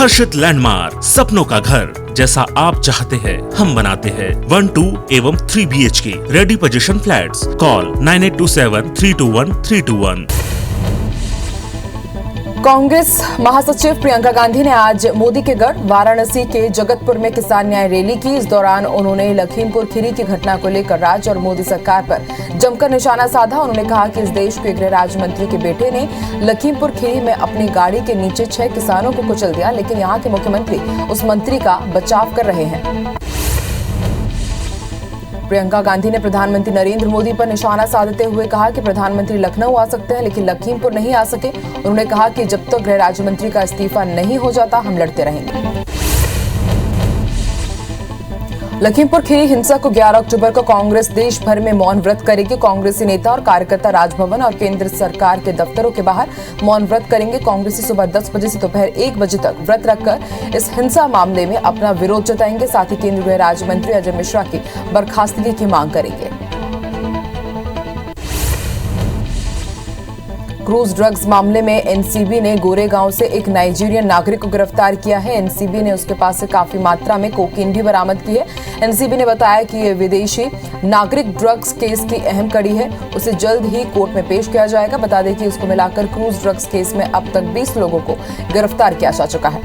हर्षित landmark, सपनों का घर जैसा आप चाहते हैं हम बनाते हैं। 1, 2 एवं 3 BHK ready position flats. Call 9827321321। Congress महासचिव प्रियंका गांधी ने आज मोदी के गढ़ वाराणसी के जगतपुर में किसान न्याय रैली की। इस दौरान उन्होंने लखीमपुर खीरी की घटना को लेकर राज्य और मोदी सरकार पर जमकर निशाना साधा। उन्होंने कहा कि इस देश के गृह राज्य मंत्री के बेटे ने लखीमपुर खीरी में अपनी गाड़ी के नीचे 6 किसानों को कुचल दिया, लेकिन यहाँ के मुख्यमंत्री उस मंत्री का बचाव कर रहे हैं। प्रियंका गांधी ने प्रधानमंत्री नरेंद्र मोदी पर निशाना साधते हुए कहा कि प्रधानमंत्री लखनऊ आ सकते हैं लेकिन लखीमपुर नहीं आ सके। उन्होंने कहा कि जब तक गृह राज्य मंत्री का इस्तीफा नहीं हो जाता हम लड़ते रहेंगे। लखीमपुर खीरी हिंसा को 11 अक्टूबर को कांग्रेस देश भर में मौन व्रत करेगी। कांग्रेसी नेता और कार्यकर्ता राजभवन और केंद्र सरकार के दफ्तरों के बाहर मौन व्रत करेंगे। कांग्रेसी सुबह 10 बजे से दोपहर 1 बजे तक व्रत रखकर इस हिंसा मामले में अपना विरोध जताएंगे। साथ ही केंद्रीय गृह राज्य मंत्री अजय मिश्रा की बर्खास्तगी की मांग करेंगे। क्रूज ड्रग्स मामले में एनसीबी ने गोरेगांव से एक नाइजीरियन नागरिक को गिरफ्तार किया है। एनसीबी ने उसके पास से काफी मात्रा में कोकीन भी बरामद की है। एनसीबी ने बताया कि ये विदेशी नागरिक ड्रग्स केस की अहम कड़ी है। उसे जल्द ही कोर्ट में पेश किया जाएगा। बता दें कि उसको मिलाकर क्रूज ड्रग्स केस में अब तक 20 लोगों को गिरफ्तार किया जा चुका है।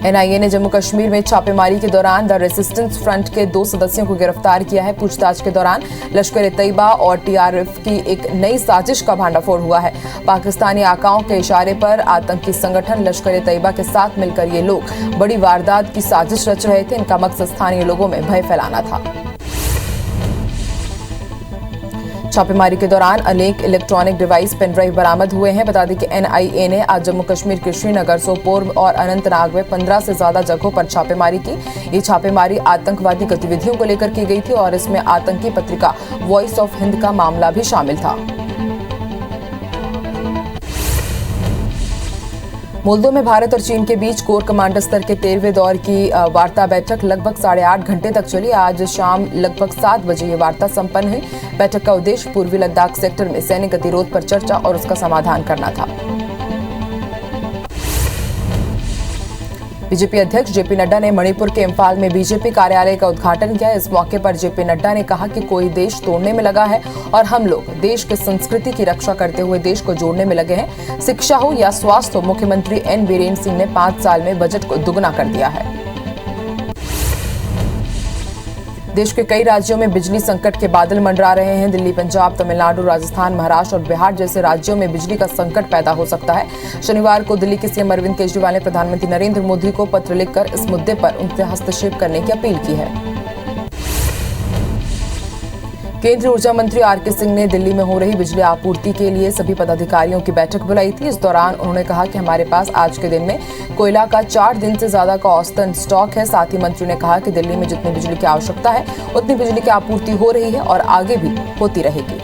एनआईए ने जम्मू कश्मीर में छापेमारी के दौरान द रेसिस्टेंस फ्रंट के 2 सदस्यों को गिरफ्तार किया है। पूछताछ के दौरान लश्कर-ए-तैयबा और टीआरएफ की एक नई साजिश का भंडाफोड़ हुआ है। पाकिस्तानी आकाओं के इशारे पर आतंकी संगठन लश्कर-ए-तैयबा के साथ मिलकर ये लोग बड़ी वारदात की साजिश रच रहे थे। इनका मकसद स्थानीय लोगों में भय फैलाना था। छापेमारी के दौरान अनेक इलेक्ट्रॉनिक डिवाइस पेनड्राइव बरामद हुए हैं। बता दें कि एनआईए ने आज जम्मू कश्मीर के श्रीनगर, सोपोर और अनंतनाग में 15 से ज्यादा जगहों पर छापेमारी की। ये छापेमारी आतंकवादी गतिविधियों को लेकर की गई थी और इसमें आतंकी पत्रिका वॉइस ऑफ हिंद का मामला भी शामिल था। मोल्दो में भारत और चीन के बीच कोर कमांडर स्तर के 13वें दौर की वार्ता बैठक लगभग 8.5 घंटे तक चली। आज शाम लगभग 7 बजे ये वार्ता संपन्न हुई। बैठक का उद्देश्य पूर्वी लद्दाख सेक्टर में सैन्य गतिरोध पर चर्चा और उसका समाधान करना था। बीजेपी अध्यक्ष जेपी नड्डा ने मणिपुर के इम्फाल में बीजेपी कार्यालय का उद्घाटन किया। इस मौके पर जेपी नड्डा ने कहा कि कोई देश तोड़ने में लगा है और हम लोग देश की संस्कृति की रक्षा करते हुए देश को जोड़ने में लगे हैं। शिक्षा हो या स्वास्थ्य हो, मुख्यमंत्री एन बीरेन सिंह ने 5 साल में बजट को दुगना कर दिया है। देश के कई राज्यों में बिजली संकट के बादल मंडरा रहे हैं। दिल्ली, पंजाब, तमिलनाडु, राजस्थान, महाराष्ट्र और बिहार जैसे राज्यों में बिजली का संकट पैदा हो सकता है। शनिवार को दिल्ली के सीएम अरविंद केजरीवाल ने प्रधानमंत्री नरेंद्र मोदी को पत्र लिखकर इस मुद्दे पर उनसे हस्तक्षेप करने की अपील की है। केंद्रीय ऊर्जा मंत्री आर.के. सिंह ने दिल्ली में हो रही बिजली आपूर्ति के लिए सभी पदाधिकारियों की बैठक बुलाई थी। इस दौरान उन्होंने कहा कि हमारे पास आज के दिन में कोयला का 4 दिन से ज्यादा का औसतन स्टॉक है। साथ ही मंत्री ने कहा कि दिल्ली में जितनी बिजली की आवश्यकता है उतनी बिजली की आपूर्ति हो रही है और आगे भी होती रहेगी।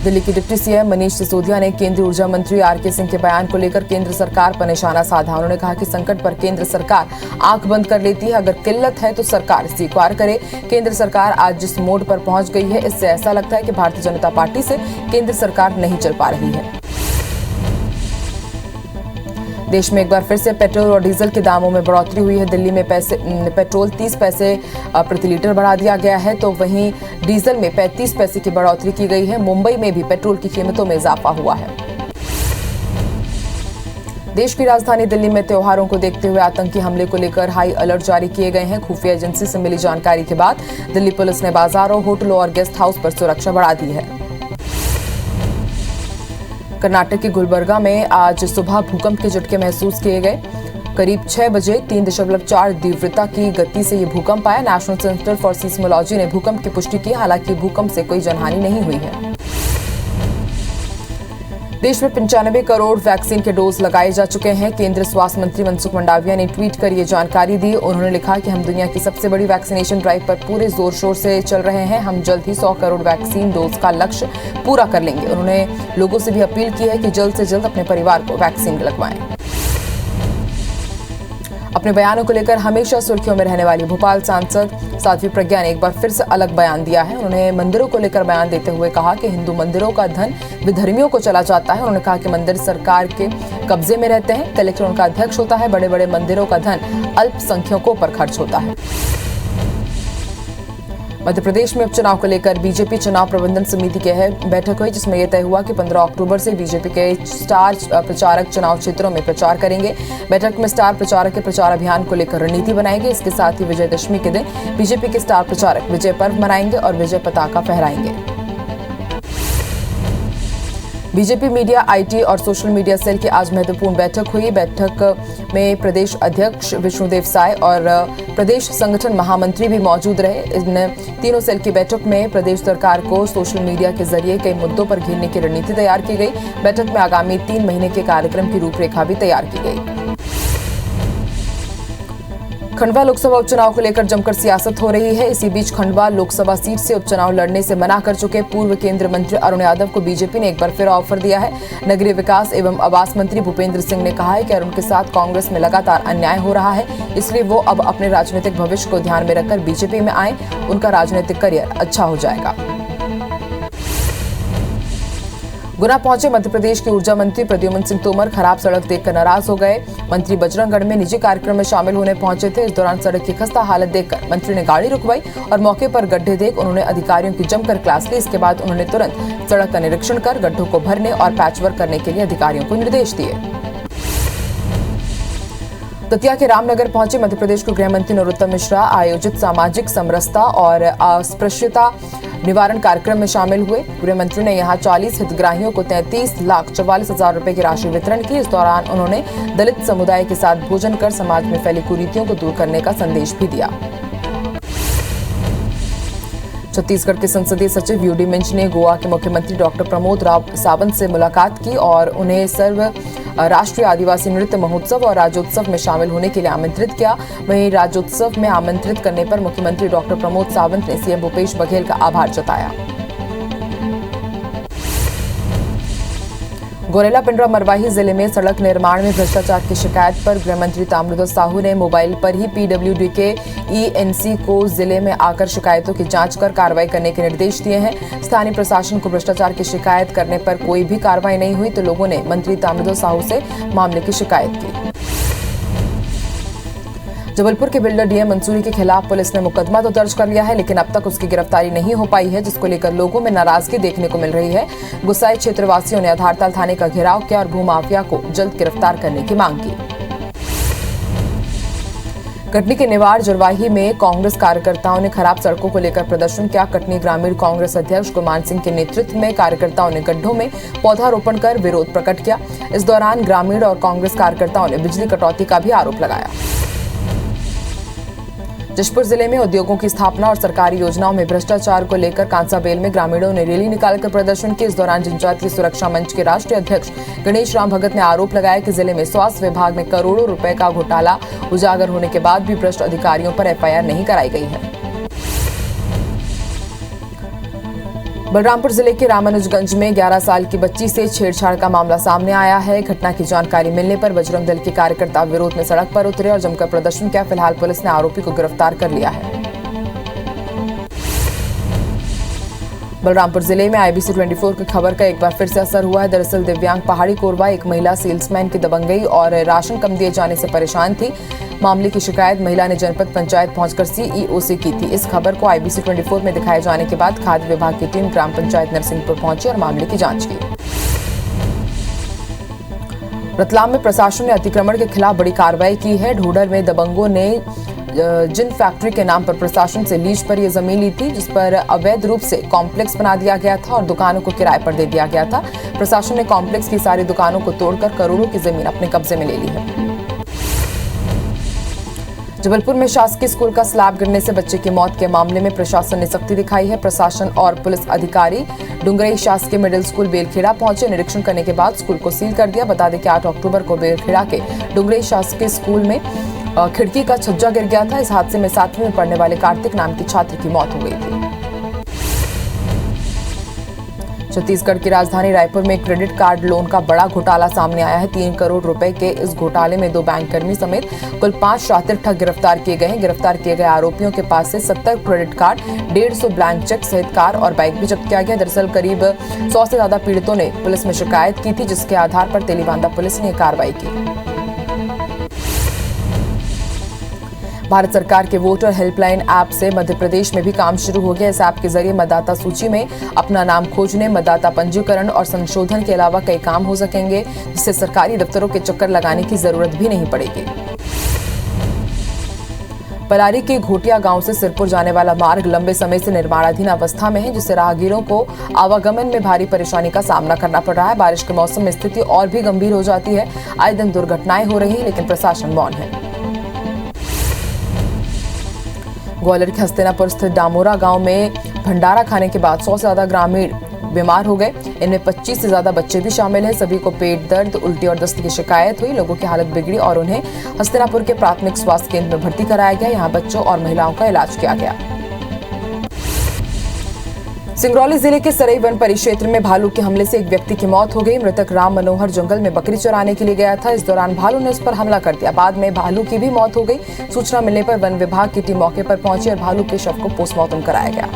दिल्ली की डिप्टी सीएम मनीष सिसोदिया ने केंद्रीय ऊर्जा मंत्री आर.के. सिंह के बयान को लेकर केंद्र सरकार पर निशाना साधा। उन्होंने कहा कि संकट पर केंद्र सरकार आंख बंद कर लेती है। अगर किल्लत है तो सरकार स्वीकार करे। केंद्र सरकार आज जिस मोड पर पहुंच गई है, इससे ऐसा लगता है कि भारतीय जनता पार्टी से केंद्र सरकार नहीं चल पा रही है। देश में एक बार फिर से पेट्रोल और डीजल के दामों में बढ़ोतरी हुई है। दिल्ली में पेट्रोल 30 पैसे प्रति लीटर बढ़ा दिया गया है, तो वहीं डीजल में 35 पैसे की बढ़ोतरी की गई है। मुंबई में भी पेट्रोल की कीमतों में इजाफा हुआ है। देश की राजधानी दिल्ली में त्योहारों को देखते हुए आतंकी हमले को लेकर हाई अलर्ट जारी किए गए हैं। खुफिया एजेंसी से मिली जानकारी के बाद दिल्ली पुलिस ने बाजारों, होटलों और गेस्ट हाउस पर सुरक्षा बढ़ा दी है। कर्नाटक के गुलबर्गा में आज सुबह भूकंप के झटके महसूस किए गए। करीब 6 बजे 3.4 तीव्रता की गति से ये भूकंप आया। नेशनल सेंटर फॉर सीस्मोलॉजी ने भूकंप की पुष्टि की। हालांकि भूकंप से कोई जनहानि नहीं हुई है। देश में 95 करोड़ वैक्सीन के डोज लगाए जा चुके हैं। केंद्रीय स्वास्थ्य मंत्री मनसुख मंडाविया ने ट्वीट कर ये जानकारी दी। उन्होंने लिखा कि हम दुनिया की सबसे बड़ी वैक्सीनेशन ड्राइव पर पूरे जोर शोर से चल रहे हैं। हम जल्द ही 100 करोड़ वैक्सीन डोज का लक्ष्य पूरा कर लेंगे। उन्होंने लोगों से भी अपील की है कि जल्द से जल्द अपने परिवार को वैक्सीन लगवाएं। अपने बयानों को लेकर हमेशा सुर्खियों में रहने वाली भोपाल सांसद साध्वी प्रज्ञा ने एक बार फिर से अलग बयान दिया है। उन्होंने मंदिरों को लेकर बयान देते हुए कहा कि हिंदू मंदिरों का धन विधर्मियों को चला जाता है। उन्होंने कहा कि मंदिर सरकार के कब्जे में रहते हैं, कलेक्टर उनका अध्यक्ष होता है, बड़े बड़े मंदिरों का धन अल्पसंख्यकों पर खर्च होता है। मध्य प्रदेश में उपचुनाव को लेकर बीजेपी चुनाव प्रबंधन समिति की बैठक हुई, जिसमें यह तय हुआ कि 15 अक्टूबर से बीजेपी के स्टार प्रचारक चुनाव क्षेत्रों में प्रचार करेंगे। बैठक में स्टार प्रचारक के प्रचार अभियान को लेकर रणनीति बनाएंगे। इसके साथ ही विजयदशमी के दिन बीजेपी के स्टार प्रचारक विजय पर्व मनाएंगे और विजय पताका फहराएंगे। बीजेपी मीडिया, आईटी और सोशल मीडिया सेल की आज महत्वपूर्ण बैठक हुई। बैठक में प्रदेश अध्यक्ष विष्णुदेव साय और प्रदेश संगठन महामंत्री भी मौजूद रहे। इन तीनों सेल की बैठक में प्रदेश सरकार को सोशल मीडिया के जरिए कई मुद्दों पर घेरने की रणनीति तैयार की गई। बैठक में आगामी 3 महीने के कार्यक्रम की रूपरेखा भी तैयार की गई। खंडवा लोकसभा उपचुनाव को लेकर जमकर सियासत हो रही है। इसी बीच खंडवा लोकसभा सीट से उपचुनाव लड़ने से मना कर चुके पूर्व केंद्रीय मंत्री अरुण यादव को बीजेपी ने एक बार फिर ऑफर दिया है। नगरीय विकास एवं आवास मंत्री भूपेंद्र सिंह ने कहा है कि अरुण के साथ कांग्रेस में लगातार अन्याय हो रहा है, इसलिए वो अब अपने राजनीतिक भविष्य को ध्यान में रखकर बीजेपी में आए, उनका राजनीतिक करियर अच्छा हो जाएगा। गुना पहुंचे मध्य प्रदेश के ऊर्जा मंत्री प्रद्युम्न सिंह तोमर खराब सड़क देखकर नाराज हो गए। मंत्री बजरंगगढ़ में निजी कार्यक्रम में शामिल होने पहुंचे थे। इस दौरान सड़क की खस्ता हालत देखकर मंत्री ने गाड़ी रुकवाई और मौके पर गड्ढे देख उन्होंने अधिकारियों की जमकर क्लास ली। इसके बाद उन्होंने तुरंत सड़क का निरीक्षण कर गड्ढों को भरने और पैचवर्क करने के लिए अधिकारियों को निर्देश दिए। दतिया के रामनगर पहुंचे मध्य प्रदेश के गृह मंत्री नरोत्तम मिश्रा आयोजित सामाजिक समरसता और अस्पृश्यता निवारण कार्यक्रम में शामिल हुए। गृह मंत्री ने यहां 40 हितग्राहियों को 33,44,000 रुपए की राशि वितरण की। इस दौरान उन्होंने दलित समुदाय के साथ भोजन कर समाज में फैली कुरीतियों को दूर करने का संदेश भी दिया। छत्तीसगढ़ के संसदीय सचिव यूडी मिंज ने गोवा के मुख्यमंत्री डॉक्टर प्रमोद राव सावंत से मुलाकात की और उन्हें सर्व राष्ट्रीय आदिवासी नृत्य महोत्सव और राज्योत्सव में शामिल होने के लिए आमंत्रित किया। वहीं राज्योत्सव में आमंत्रित करने पर मुख्यमंत्री डॉक्टर प्रमोद सावंत ने सीएम भूपेश बघेल का आभार जताया। गोरेला पिंडरा मरवाही जिले में सड़क निर्माण में भ्रष्टाचार की शिकायत पर गृह मंत्री ताम्रध्वज साहू ने मोबाइल पर ही पीडब्ल्यूडी के ईएनसी को जिले में आकर शिकायतों की जांच कर कार्रवाई करने के निर्देश दिए हैं। स्थानीय प्रशासन को भ्रष्टाचार की शिकायत करने पर कोई भी कार्रवाई नहीं हुई तो लोगों ने मंत्री ताम्रध्वज साहू से मामले की शिकायत की। जबलपुर के बिल्डर डीएम मंसूरी के खिलाफ पुलिस ने मुकदमा तो दर्ज कर लिया है, लेकिन अब तक उसकी गिरफ्तारी नहीं हो पाई है, जिसको लेकर लोगों में नाराजगी देखने को मिल रही है। गुस्साए क्षेत्रवासियों ने आधारताल थाने का घेराव किया और भूमाफिया को जल्द गिरफ्तार करने की मांग की। कटनी के निवाड़ जरवाही में कांग्रेस कार्यकर्ताओं ने खराब सड़कों को लेकर प्रदर्शन किया। कटनी ग्रामीण कांग्रेस अध्यक्ष गुमान सिंह के नेतृत्व में कार्यकर्ताओं ने गड्ढों में पौधारोपण कर विरोध प्रकट किया। इस दौरान ग्रामीण और कांग्रेस कार्यकर्ताओं ने बिजली कटौती का भी आरोप लगाया। जशपुर जिले में उद्योगों की स्थापना और सरकारी योजनाओं में भ्रष्टाचार को लेकर कांसाबेल में ग्रामीणों ने रैली निकालकर प्रदर्शन किया। इस दौरान जनजातीय सुरक्षा मंच के राष्ट्रीय अध्यक्ष गणेश राम भगत ने आरोप लगाया कि जिले में स्वास्थ्य विभाग में करोड़ों रुपए का घोटाला उजागर होने के बाद भी भ्रष्ट अधिकारियों पर एफआईआर नहीं कराई गई है। बलरामपुर जिले के रामानुजगंज में 11 साल की बच्ची से छेड़छाड़ का मामला सामने आया है। घटना की जानकारी मिलने पर बजरंग दल के कार्यकर्ता विरोध में सड़क पर उतरे और जमकर प्रदर्शन किया। फिलहाल पुलिस ने आरोपी को गिरफ्तार कर लिया है। बलरामपुर जिले में आईबीसी 24 की खबर का एक बार फिर से असर हुआ है। दरअसल दिव्यांग पहाड़ी कोरबा एक महिला सेल्समैन की दबंगई और राशन कम दिए जाने से परेशान थी। मामले की शिकायत महिला ने जनपद पंचायत पहुंचकर सीईओ से की थी। इस खबर को आईबीसी 24 में दिखाए जाने के बाद खाद्य विभाग की टीम ग्राम पंचायत नरसिंहपुर पहुंची और मामले की जांच की। रतलाम में प्रशासन ने अतिक्रमण के खिलाफ बड़ी कार्रवाई की है। ढोडर में दबंगों ने जिन फैक्ट्री के नाम पर प्रशासन से लीज पर यह जमीन ली थी, जिस पर अवैध रूप से कॉम्प्लेक्स बना दिया गया था और दुकानों को किराए पर दे दिया गया था। प्रशासन ने कॉम्प्लेक्स की सारी दुकानों को तोड़कर करोड़ों की जमीन अपने कब्जे में ले ली है। जबलपुर में शासकीय स्कूल का स्लैब गिरने से बच्चे की मौत के मामले में प्रशासन ने सख्ती दिखाई है। प्रशासन और पुलिस अधिकारी डुंगरई शासकीय मिडिल स्कूल बेलखेड़ा पहुंचे। निरीक्षण करने के बाद स्कूल को सील कर दिया। बता दें कि 8 अक्टूबर को बेलखेड़ा के डुंगरई शासकीय स्कूल में खिड़की का छज्जा गिर गया था। इस हादसे में 7वीं में पढ़ने वाले कार्तिक नाम के छात्र की मौत हो गई थी। छत्तीसगढ़ की राजधानी रायपुर में क्रेडिट कार्ड लोन का बड़ा घोटाला सामने आया है। 3 करोड़ रुपए के इस घोटाले में 2 बैंककर्मी समेत कुल 5 शातिर ठग गिरफ्तार किए गए हैं। गिरफ्तार किए गए आरोपियों के पास से 70 क्रेडिट कार्ड, 150 ब्लैंक चेक सहित कार और बाइक भी जब्त किया गया। दरअसल करीब 100 से ज्यादा पीड़ितों ने पुलिस में शिकायत की थी, जिसके आधार पर तेलीबांधा पुलिस ने कार्रवाई की। भारत सरकार के वोटर हेल्पलाइन ऐप से मध्य प्रदेश में भी काम शुरू हो गया। इस ऐप के जरिए मतदाता सूची में अपना नाम खोजने, मतदाता पंजीकरण और संशोधन के अलावा कई काम हो सकेंगे, जिससे सरकारी दफ्तरों के चक्कर लगाने की जरूरत भी नहीं पड़ेगी। पलारी के घोटिया गांव से सिरपुर जाने वाला मार्ग लंबे समय से निर्माणाधीन अवस्था में है, जिससे राहगीरों को आवागमन में भारी परेशानी का सामना करना पड़ रहा है। बारिश के मौसम में स्थिति और भी गंभीर हो जाती है। आए दिन दुर्घटनाएं हो रही हैं, लेकिन प्रशासन मौन है। ग्वालियर के हस्तिनापुर स्थित डामोरा गांव में भंडारा खाने के बाद 100 से ज्यादा ग्रामीण बीमार हो गए। इनमें 25 से ज्यादा बच्चे भी शामिल हैं। सभी को पेट दर्द, उल्टी और दस्त की शिकायत हुई। लोगों की हालत बिगड़ी और उन्हें हस्तिनापुर के प्राथमिक स्वास्थ्य केंद्र में भर्ती कराया गया। यहां बच्चों और महिलाओं का इलाज किया गया। सिंगरौली जिले के सरई वन परिक्षेत्र में भालू के हमले से एक व्यक्ति की मौत हो गई। मृतक राम मनोहर जंगल में बकरी चराने के लिए गया था। इस दौरान भालू ने उस पर हमला कर दिया। बाद में भालू की भी मौत हो गई। सूचना मिलने पर वन विभाग की टीम मौके पर पहुंची और भालू के शव को पोस्टमार्टम कराया गया।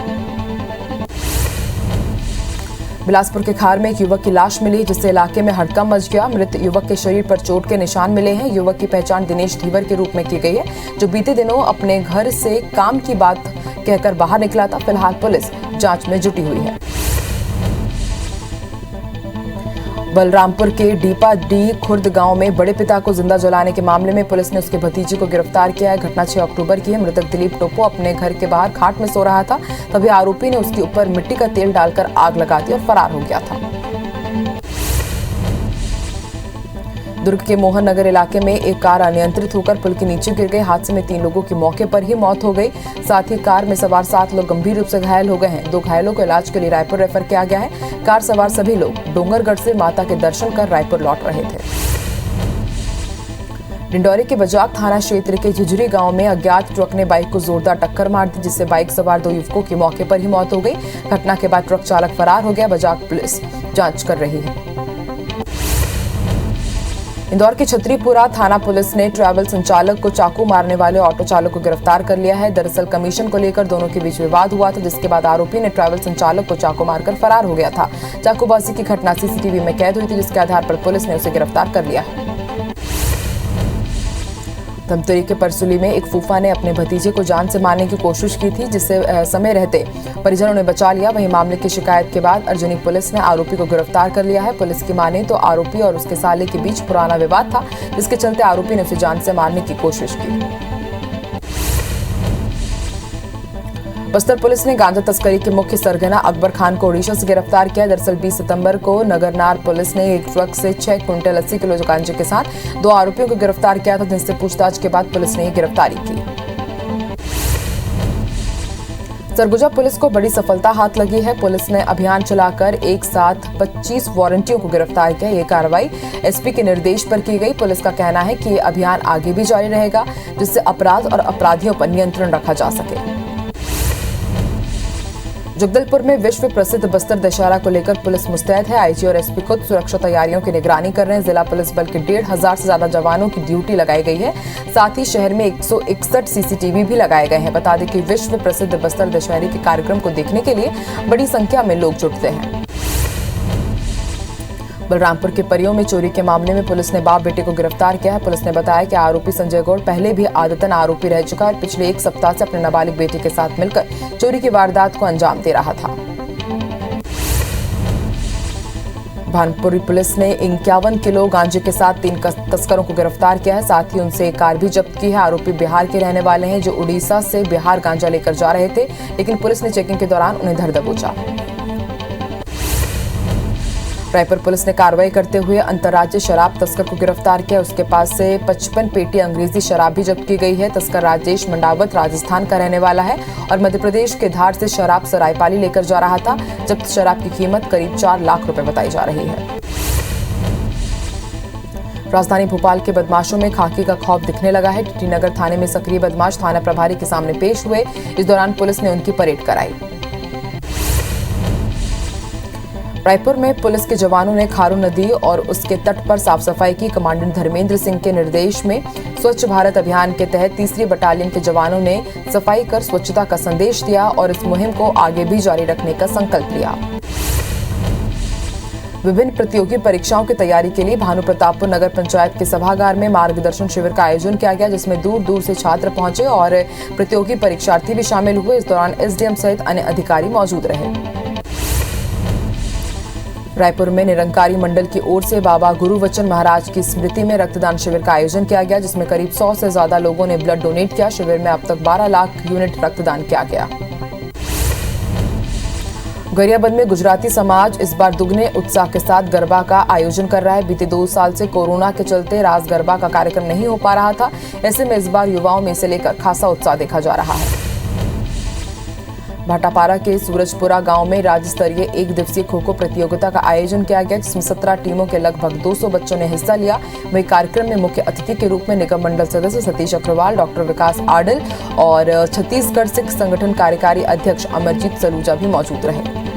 बिलासपुर के खार में एक युवक की लाश मिली, जिससे इलाके में हड़कंप मच गया। मृत युवक के शरीर पर चोट के निशान मिले हैं। युवक की पहचान दिनेश धीवर के रूप में की गई है, जो बीते दिनों अपने घर से काम की बात कहकर बाहर निकला था। फिलहाल पुलिस जांच में जुटी हुई है। बलरामपुर के डीपाडी खुर्द गांव में बड़े पिता को जिंदा जलाने के मामले में पुलिस ने उसके भतीजे को गिरफ्तार किया है। घटना 6 अक्टूबर की है। मृतक दिलीप टोपो अपने घर के बाहर खाट में सो रहा था, तभी आरोपी ने उसके ऊपर मिट्टी का तेल डालकर आग लगा दी और फरार हो गया था। दुर्ग के मोहन नगर इलाके में एक कार अनियंत्रित होकर पुल के नीचे गिर गई। हादसे में 3 लोगों की मौके पर ही मौत हो गई। साथ ही कार में सवार 7 लोग गंभीर रूप से घायल हो गए हैं। 2 घायलों को इलाज के लिए रायपुर रेफर किया गया है। कार सवार सभी लोग डोंगरगढ़ से माता के दर्शन कर रायपुर लौट रहे थे। डिंडौरी के बजाक थाना क्षेत्र के झुझरी गांव में अज्ञात ट्रक ने बाइक को जोरदार टक्कर मार दी, जिससे बाइक सवार 2 युवकों की मौके पर ही मौत हो गई। घटना के बाद ट्रक चालक फरार हो गया। बजाक पुलिस जांच कर रही है। इंदौर के छतरीपुरा थाना पुलिस ने ट्रैवल संचालक को चाकू मारने वाले ऑटो चालक को गिरफ्तार कर लिया है। दरअसल कमीशन को लेकर दोनों के बीच विवाद हुआ था, जिसके बाद आरोपी ने ट्रैवल संचालक को चाकू मारकर फरार हो गया था। चाकूबाजी की घटना सीसीटीवी में कैद हुई थी, जिसके आधार पर पुलिस ने उसे गिरफ्तार कर लिया है। धमतरी के परसुली में एक फूफा ने अपने भतीजे को जान से मारने की कोशिश की थी, जिससे समय रहते परिजनों ने बचा लिया। वहीं मामले की शिकायत के बाद अर्जुनी पुलिस ने आरोपी को गिरफ्तार कर लिया है। पुलिस की माने तो आरोपी और उसके साले के बीच पुराना विवाद था, जिसके चलते आरोपी ने उसे जान से मारने की कोशिश की। बस्तर पुलिस ने गांजा तस्करी के मुख्य सरगना अकबर खान को ओडिशा से गिरफ्तार किया। दरअसल 20 सितंबर को नगरनार पुलिस ने एक ट्रक से 6 क्विंटल 80 किलो गांजे के साथ 2 आरोपियों को गिरफ्तार किया था, जिनसे पूछताछ के बाद पुलिस ने गिरफ्तारी की। सरगुजा पुलिस को बड़ी सफलता हाथ लगी है। पुलिस ने अभियान चलाकर एक साथ 25 वारंटियों को गिरफ्तार किया। ये कार्रवाई एसपी के निर्देश पर की गई। पुलिस का कहना है कि ये अभियान आगे भी जारी रहेगा, जिससे अपराध और अपराधियों पर नियंत्रण रखा जा सके। जगदलपुर में विश्व प्रसिद्ध बस्तर दशहरा को लेकर पुलिस मुस्तैद है। आईजी और एसपी खुद सुरक्षा तैयारियों की निगरानी कर रहे हैं। जिला पुलिस बल के 1,500 से ज्यादा जवानों की ड्यूटी लगाई गई है। साथ ही शहर में 161 सीसीटीवी भी लगाए गए हैं। बता दें कि विश्व प्रसिद्ध बस्तर दशहरे के कार्यक्रम को देखने के लिए बड़ी संख्या में लोग जुटते हैं। बलरामपुर के परियों में चोरी के मामले में पुलिस ने बाप बेटे को गिरफ्तार किया है। पुलिस ने बताया कि आरोपी संजय गौड़ पहले भी आदतन आरोपी रह चुका है और पिछले 1 सप्ताह से अपने नाबालिग बेटे के साथ मिलकर चोरी की वारदात को अंजाम दे रहा था। भानपुरी पुलिस ने 51 किलो गांजे के साथ 3 तस्करों को गिरफ्तार किया है। साथ ही उनसे एक कार भी जब्त की है। आरोपी बिहार के रहने वाले हैं, जो उड़ीसा से बिहार गांजा लेकर जा रहे थे, लेकिन पुलिस ने चेकिंग के दौरान उन्हें धर दबोचा। रायपुर पुलिस ने कार्रवाई करते हुए अंतर्राज्यीय शराब तस्कर को गिरफ्तार किया। उसके पास से 55 पेटी अंग्रेजी शराब भी जब्त की गई है। तस्कर राजेश मंडावत राजस्थान का रहने वाला है और मध्य प्रदेश के धार से शराब सरायपाली लेकर जा रहा था। जब्त शराब की कीमत करीब 4 लाख रुपए बताई जा रही है। राजधानी भोपाल के बदमाशों में खाकी का खौफ दिखने लगा है। टीटी नगर थाने में सक्रिय बदमाश थाना प्रभारी के सामने पेश हुए। इस दौरान पुलिस ने उनकी परेड कराई। रायपुर में पुलिस के जवानों ने खारू नदी और उसके तट पर साफ सफाई की। कमांडेंट धर्मेंद्र सिंह के निर्देश में स्वच्छ भारत अभियान के तहत 3री बटालियन के जवानों ने सफाई कर स्वच्छता का संदेश दिया और इस मुहिम को आगे भी जारी रखने का संकल्प लिया। विभिन्न प्रतियोगी परीक्षाओं की तैयारी के लिए भानु प्रतापपुर नगर पंचायत के सभागार में मार्गदर्शन शिविर का आयोजन किया गया, जिसमें दूर दूर से छात्र पहुंचे और प्रतियोगी परीक्षार्थी भी शामिल हुए। इस दौरान एसडीएम सहित अन्य अधिकारी मौजूद रहे। रायपुर में निरंकारी मंडल की ओर से बाबा गुरुवचन महाराज की स्मृति में रक्तदान शिविर का आयोजन किया गया, जिसमें करीब 100 से ज्यादा लोगों ने ब्लड डोनेट किया। शिविर में अब तक 12 लाख यूनिट रक्तदान किया गया। गरियाबंद में गुजराती समाज इस बार दुगने उत्साह के साथ गरबा का आयोजन कर रहा है। बीते 2 साल से कोरोना के चलते रास गरबा का कार्यक्रम नहीं हो पा रहा था। ऐसे में इस बार युवाओं में इसे लेकर खासा उत्साह देखा जा रहा है। भाटापारा के सूरजपुरा गांव में राज्य स्तरीय 1 दिवसीय खो-खो प्रतियोगिता का आयोजन किया गया, जिसमें 17 टीमों के लगभग 200 बच्चों ने हिस्सा लिया। वहीं कार्यक्रम में मुख्य अतिथि के रूप में निगम मंडल सदस्य सतीश अग्रवाल, डॉक्टर विकास आडल और छत्तीसगढ़ सिख संगठन कार्यकारी अध्यक्ष अमरजीत सलूजा भी मौजूद रहे।